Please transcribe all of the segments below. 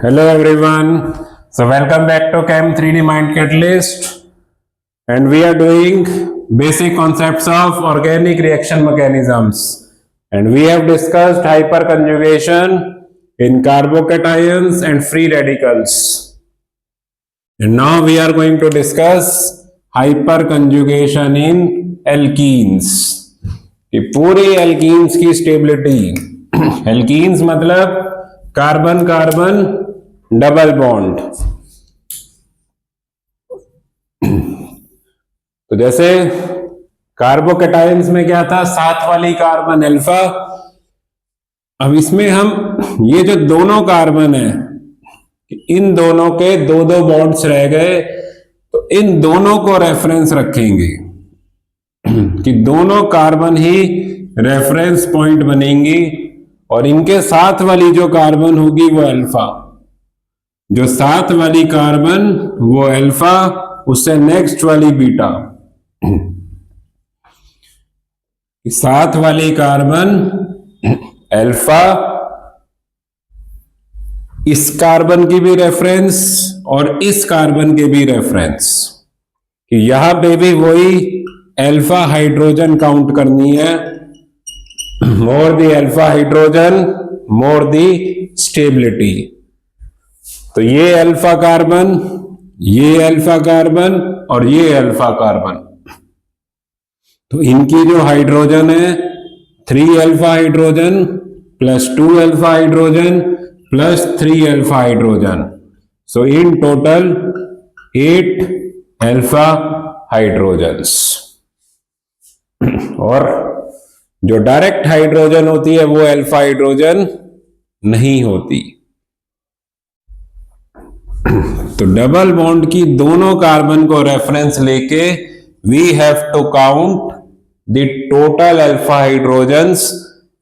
Hello everyone. So welcome back to Chem 3D Mind Catalyst, and we are doing basic concepts of organic reaction mechanisms, and we have discussed hyperconjugation in carbocations and free radicals, and now we are going to discuss hyperconjugation in alkenes. कि पूरी alkenes की stability alkenes मतलब carbon carbon double bond. तो जैसे carbocations में क्या था, साथ वाली कार्बन अल्फा। अब इसमें हम ये जो दोनों कार्बन है, इन दोनों के दो दो बॉन्ड्स रह गए, तो इन दोनों को रेफरेंस रखेंगे कि दोनों कार्बन ही रेफरेंस पॉइंट बनेंगी, और इनके साथ वाली जो कार्बन होगी वो अल्फा, जो साथ वाली कार्बन वो अल्फा, उससे नेक्स्ट वाली बीटा। साथ वाली कार्बन अल्फा, इस कार्बन की भी रेफरेंस और इस कार्बन के भी रेफरेंस, कि यहां पे भी वही अल्फा हाइड्रोजन काउंट करनी है। मोर the alpha hydrogen more the stability. तो ये अल्फा कार्बन, ये अल्फा कार्बन और ये अल्फा कार्बन, तो इनकी जो हाइड्रोजन है 3 alpha hydrogen plus 2 alpha hydrogen plus 3 alpha hydrogen, so in total 8 alpha hydrogens. और जो डायरेक्ट हाइड्रोजन होती है वो अल्फा हाइड्रोजन नहीं होती। तो डबल बॉन्ड की दोनों कार्बन को रेफरेंस लेके we have to count the total alpha hydrogens,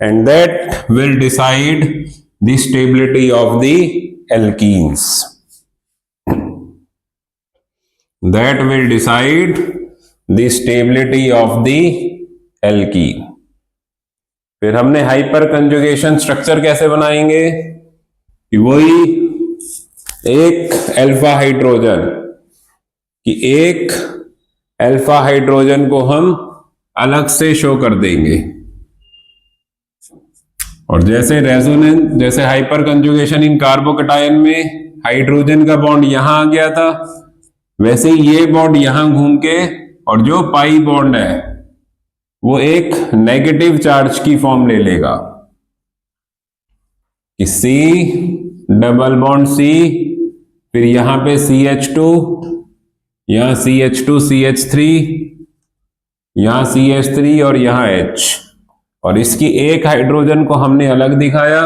and that will decide the stability of the alkenes. That will decide the stability of the alkene. फिर हमने hyper conjugation structure कैसे बनाएंगे, कि वही एक अल्फा हाइड्रोजन, कि एक अल्फा हाइड्रोजन को हम अलग से शो कर देंगे, और जैसे रेजोनेंस, जैसे हाइपर कंजुगेशन इन कार्बोकैटायन में हाइड्रोजन का बॉन्ड यहां आ गया था, वैसे ही ये बॉन्ड यहां घूम के, और जो पाई बॉन्ड है वो एक नेगेटिव चार्ज की फॉर्म ले लेगा, कि C डबल बॉन्ड C, फिर यहां पे CH2, यहां CH2 CH3, यहां CH3 और यहां H, और इसकी एक हाइड्रोजन को हमने अलग दिखाया,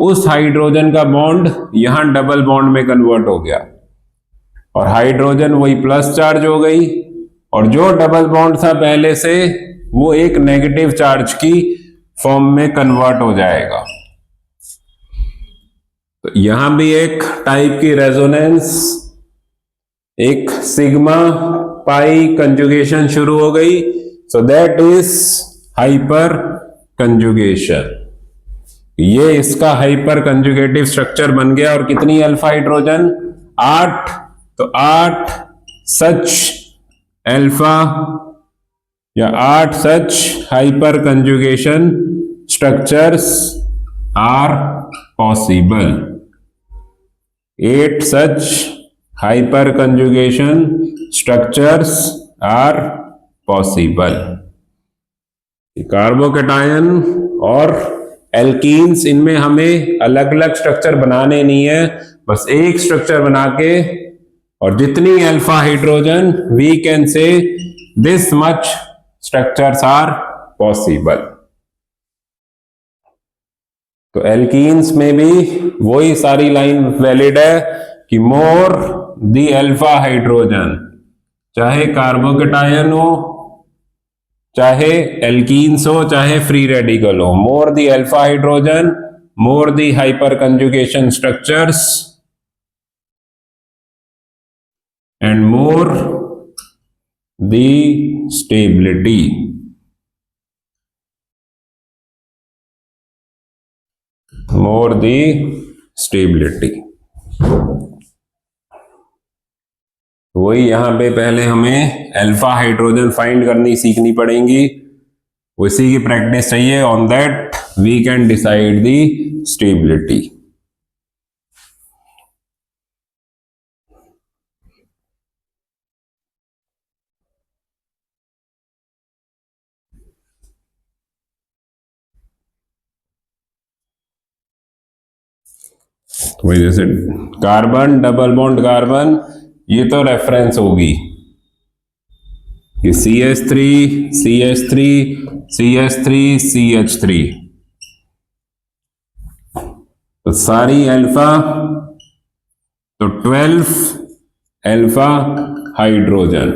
उस हाइड्रोजन का बॉन्ड यहां डबल बॉन्ड में कन्वर्ट हो गया, और हाइड्रोजन वही प्लस चार्ज हो गई, और जो डबल बॉन्ड था पहले से वो एक नेगेटिव चार्ज की फॉर्म में कन्वर्ट हो जाएगा। तो यहां भी एक टाइप की रेजोनेंस, एक सिग्मा पाई कंजुगेशन शुरू हो गई, so that is hyper conjugation. ये इसका हाइपर कंजुगेटिव स्ट्रक्चर बन गया। और कितनी अल्फा हाइड्रोजन? 8। तो 8 सच अल्फा या 8 such hyperconjugation structures are possible. 8 such hyperconjugation structures are possible. Carbocation और एल्कीन्स, इनमें हमें अलग अलग स्ट्रक्चर बनाने नहीं है, बस एक स्ट्रक्चर बना के, और जितनी alpha hydrogen we can say this much structures are possible. तो एल्कीन्स में भी वही सारी लाइन वैलिड है कि मोर दी अल्फा हाइड्रोजन, चाहे कार्बोकैटायन हो, चाहे एल्कीन्स हो, चाहे फ्री रेडिकल हो, more the alpha hydrogen more the hyperconjugation structures and more the stability. more the stability. वही यहां पे पहले हमें अल्फा हाइड्रोजन फाइंड करनी सीखनी पड़ेंगी, उसी की प्रैक्टिस चाहिए। On that we can decide the stability. तो वही जैसे कार्बन डबल बॉन्ड कार्बन, ये तो रेफरेंस होगी कि CH3 CH3 CH3 CH3, तो सारी अल्फा, तो 12 अल्फा हाइड्रोजन,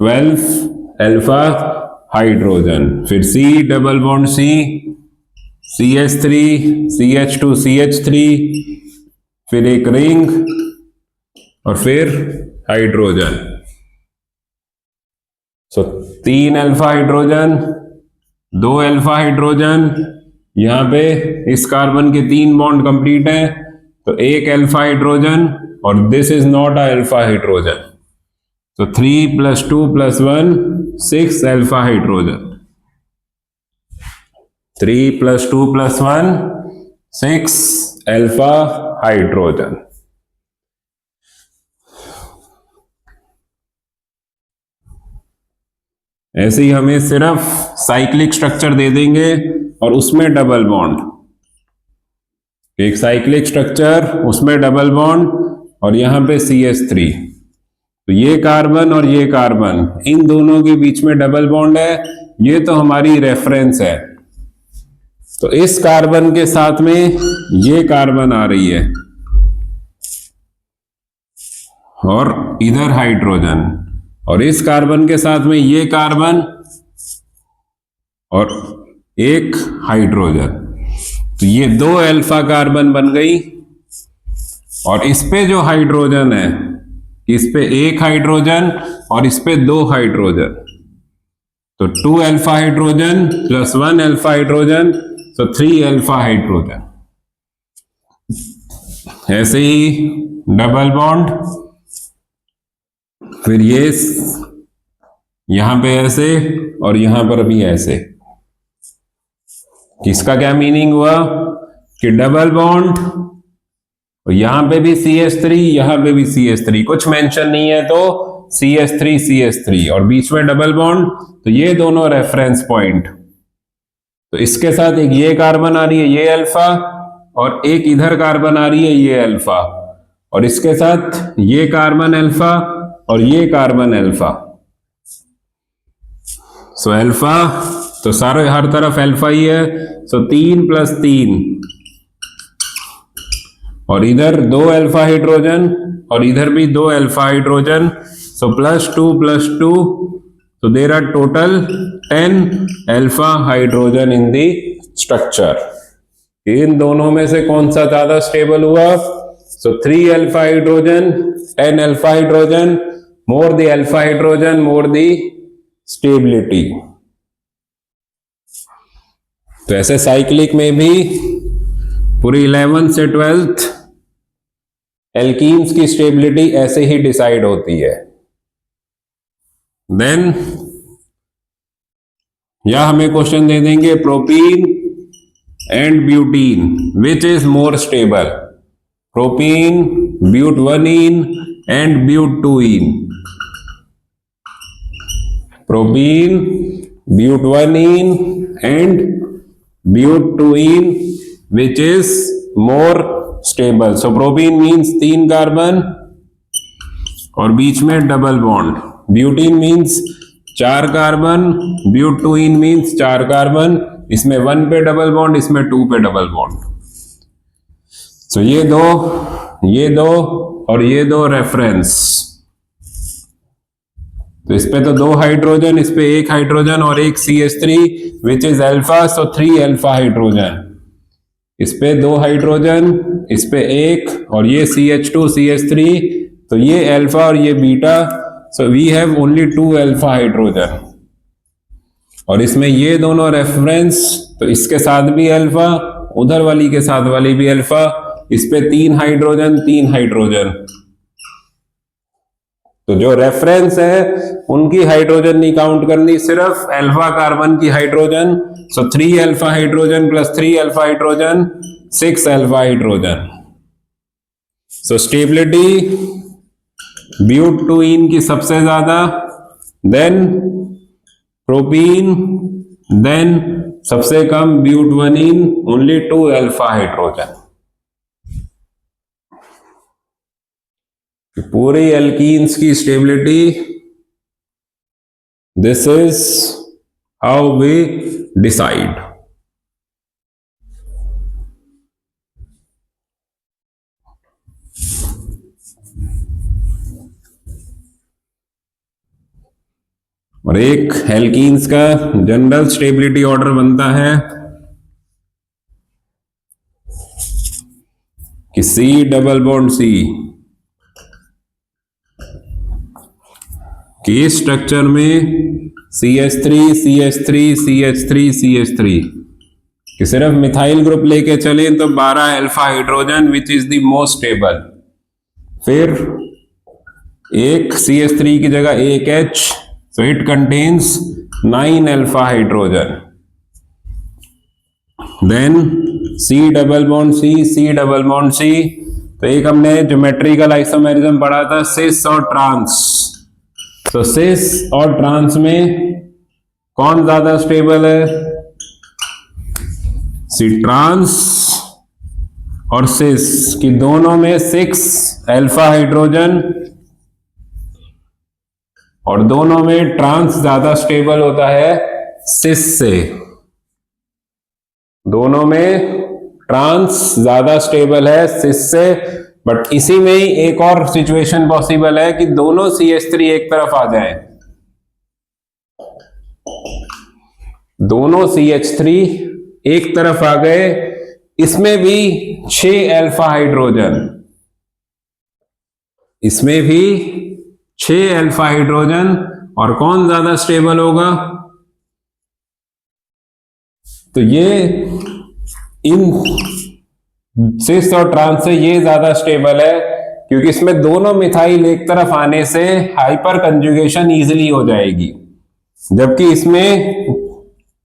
12 अल्फा हाइड्रोजन। फिर C double bond C, CH3 CH2 CH3, फिर एक रिंग और फिर hydrogen. So 3 alpha hydrogen, 2 alpha hydrogen, यहां पे इस कार्बन के 3 बॉन्ड कंप्लीट हैं, तो एक अल्फा हाइड्रोजन, और this is not a alpha hydrogen, तो 3 + 2 + 1 6 अल्फा हाइड्रोजन, 3 + 2 + 1 6 अल्फा हाइड्रोजन। ऐसे ही हमें सिर्फ साइक्लिक स्ट्रक्चर दे देंगे और उसमें डबल बॉन्ड, एक साइक्लिक स्ट्रक्चर उसमें डबल बॉन्ड और यहां पे CH3, तो ये कार्बन और ये कार्बन, इन दोनों के बीच में डबल बॉन्ड है, ये तो हमारी रेफरेंस है। तो इस कार्बन के साथ में ये कार्बन आ रही है और इधर हाइड्रोजन, और इस कार्बन के साथ में ये कार्बन और एक हाइड्रोजन, तो ये 2 अल्फा कार्बन बन गई। और इस पे जो हाइड्रोजन है, इस पे एक हाइड्रोजन और इस पे 2 हाइड्रोजन, तो 2 अल्फा हाइड्रोजन + 1 अल्फा हाइड्रोजन, तो 3 अल्फा हाइड्रोजन। ऐसे ही डबल बॉन्ड, फिर ये यहां पे ऐसे और यहां पर भी ऐसे। इसका क्या मीनिंग हुआ कि डबल बॉन्ड, यहां पे भी CH3, यहां पे भी CH3, कुछ मेंशन नहीं है तो CH3 CH3, और बीच में डबल बॉन्ड, तो ये दोनों रेफरेंस पॉइंट। तो इसके साथ एक ये कार्बन आ रही है, ये अल्फा, और एक इधर कार्बन आ रही है, ये अल्फा, और इसके साथ ये कार्बन अल्फा और ये कार्बन अल्फा। सो अल्फा, तो सारे हर तरफ अल्फा ही है, सो 3 + 3, और इधर 2 अल्फा हाइड्रोजन और इधर भी 2 alpha hydrogen, so +2 + 2, so there are total 10 alpha hydrogen in the structure. इन दोनों में से कौन सा ज्यादा स्टेबल हुआ? So 3 alpha hydrogen, 10 alpha hydrogen, more the alpha hydrogen more the stability. तो ऐसे साइक्लिक में भी पूरी 11th से 12th एल्कीन्स की स्टेबिलिटी ऐसे ही डिसाइड होती है। देन या हमें क्वेश्चन दे देंगे propene and butene which is more stable, propene, ब्यूट-1-इन एंड ब्यूट-2-इन, प्रोपीन, ब्यूट-1-इन एंड ब्यूट-2-इन which is more stable. So propene means 3 carbon और बीच में double bond, butene means 4 carbon, ब्यूट-2-इन मीन्स 4 कार्बन, इसमें 1 पे डबल बॉन्ड, इसमें 2 पे डबल बॉन्ड। सो ये दो और ये दो रेफरेंस। तो इस पे तो 2 हाइड्रोजन, इस पे 1 हाइड्रोजन और एक CH3 which is alpha, so 3 alpha hydrogen. इस पे 2 हाइड्रोजन, इस पे 1 और ये CH2 CH3, तो ये अल्फा और ये beta, so we have only 2 alpha hydrogen. और इसमें ये दोनों रेफरेंस, तो इसके साथ भी अल्फा, उधर वाली के साथ वाली भी अल्फा, इस पे 3 हाइड्रोजन 3 हाइड्रोजन, तो जो रेफरेंस है उनकी हाइड्रोजन नहीं काउंट करनी, सिर्फ अल्फा कार्बन की hydrogen. So 3 alpha hydrogen plus 3 alpha hydrogen 6 alpha hydrogen. So stability ब्यूटूइन की सबसे ज्यादा, देन प्रोपीन, देन सबसे कम ब्यूटवनीन, ओनली 2 अल्फा हाइड्रोजन। पूरी एल्कीन्स की stability, this is how we decide. और एक एल्कीन्स का जनरल स्टेबिलिटी ऑर्डर बनता है कि C डबल बॉन्ड C के स्ट्रक्चर में CH3 CH3 CH3 CH3 कि सिर्फ मिथाइल ग्रुप लेके चले तो 12 alpha hydrogen which is the most stable. फिर एक CH3 की जगह एक H, so it contains 9 alpha hydrogen. Then C double bond C, C double bond C, तो एक हमने ज्योमेट्रिकल आइसोमेरिज्म पढ़ा था सिस और ट्रांस। तो सिस और ट्रांस में कौन ज्यादा स्टेबल है? सी ट्रांस और सिस की दोनों में 6 अल्फा हाइड्रोजन, और दोनों में ट्रांस ज्यादा स्टेबल होता है सिस से। दोनों में ट्रांस ज्यादा स्टेबल है सिस से, बट इसी में ही एक और सिचुएशन पॉसिबल है कि दोनों CH3 एक तरफ आ जाएं। दोनों CH3 एक तरफ आ गए, इसमें भी 6 अल्फा हाइड्रोजन, इसमें भी 6 अल्फा हाइड्रोजन, और कौन ज्यादा स्टेबल होगा? तो ये इन सिस और ट्रांस से ये ज्यादा स्टेबल है, क्योंकि इसमें दोनों मिथाइल एक तरफ आने से हाइपर कंजुगेशन इजीली हो जाएगी, जबकि इसमें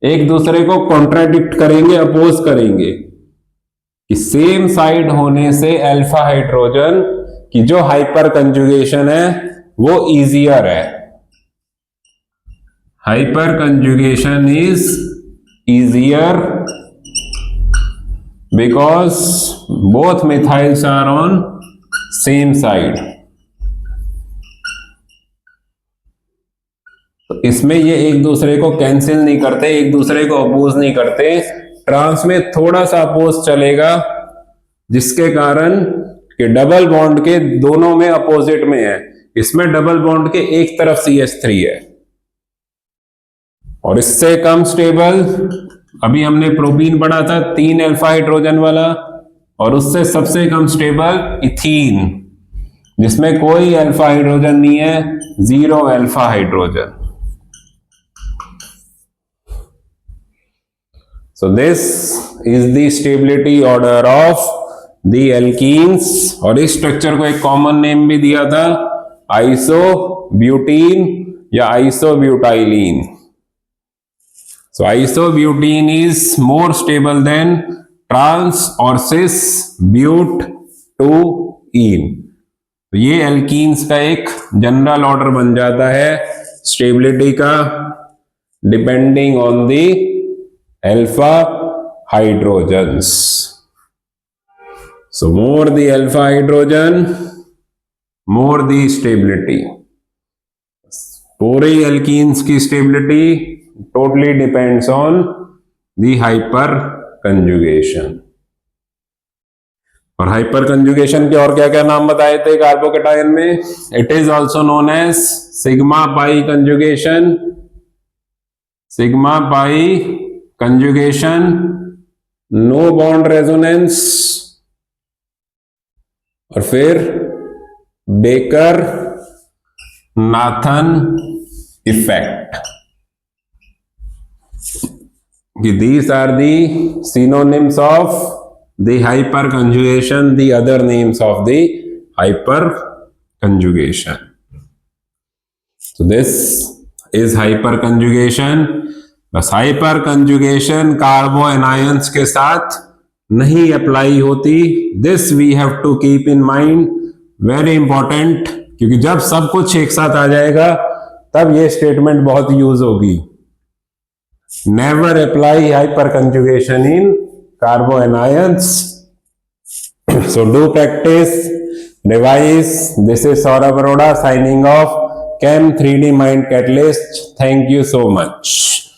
एक दूसरे को कॉन्ट्राडिक्ट करेंगे, अपोज करेंगे कि सेम साइड होने से अल्फा हाइड्रोजन की जो हाइपर कंजुगेशन है वो इजियर है। Hyper conjugation is easier because both methyls are on same side. तो इसमें ये एक दूसरे को कैंसिल नहीं करते, एक दूसरे को अपोज नहीं करते। ट्रांस में थोड़ा सा अपोज चलेगा, जिसके कारण कि डबल बॉन्ड के दोनों में अपोजिट में है। इसमें डबल बॉन्ड के एक तरफ CH3 है, और इससे कम स्टेबल अभी हमने प्रोपीन पढ़ा था 3 अल्फा हाइड्रोजन वाला, और उससे सबसे कम स्टेबल इथीन, जिसमें कोई अल्फा हाइड्रोजन नहीं है, 0 alpha hydrogen. So this is the stability order of the alkenes, और इस स्ट्रक्चर को एक कॉमन नेम भी दिया था आइसोब्यूटीन या आइसोब्यूटाइलीन। So isobutene is more stable than trans or cis butene। तो ये एल्कीन्स का एक जनरल ऑर्डर बन जाता है स्टेबिलिटी का, depending on the alpha hydrogens. So more the alpha hydrogen, more the stability. पूरी एल्कीन्स की stability totally depends on the hyper conjugation। और हाइपर कंजुगेशन के और क्या क्या नाम बताए थे कार्बोकेटायन में? It is also known as sigma pi conjugation, sigma pi conjugation, no bond resonance, और फिर Baker Nathan effect. These are the synonyms of the hyperconjugation, the other names of the hyperconjugation. So this is hyperconjugation. बस hyper conjugation carbanions के साथ नहीं apply होती. This we have to keep in mind, very important, क्योंकि जब सब कुछ एक साथ आ जाएगा तब ये स्टेटमेंट बहुत यूज होगी. Never apply hyper conjugation in कार्बो anions. So do practice, revise. This is Saurabh Arora signing off. Chem 3D Mind Catalyst. Thank you so much.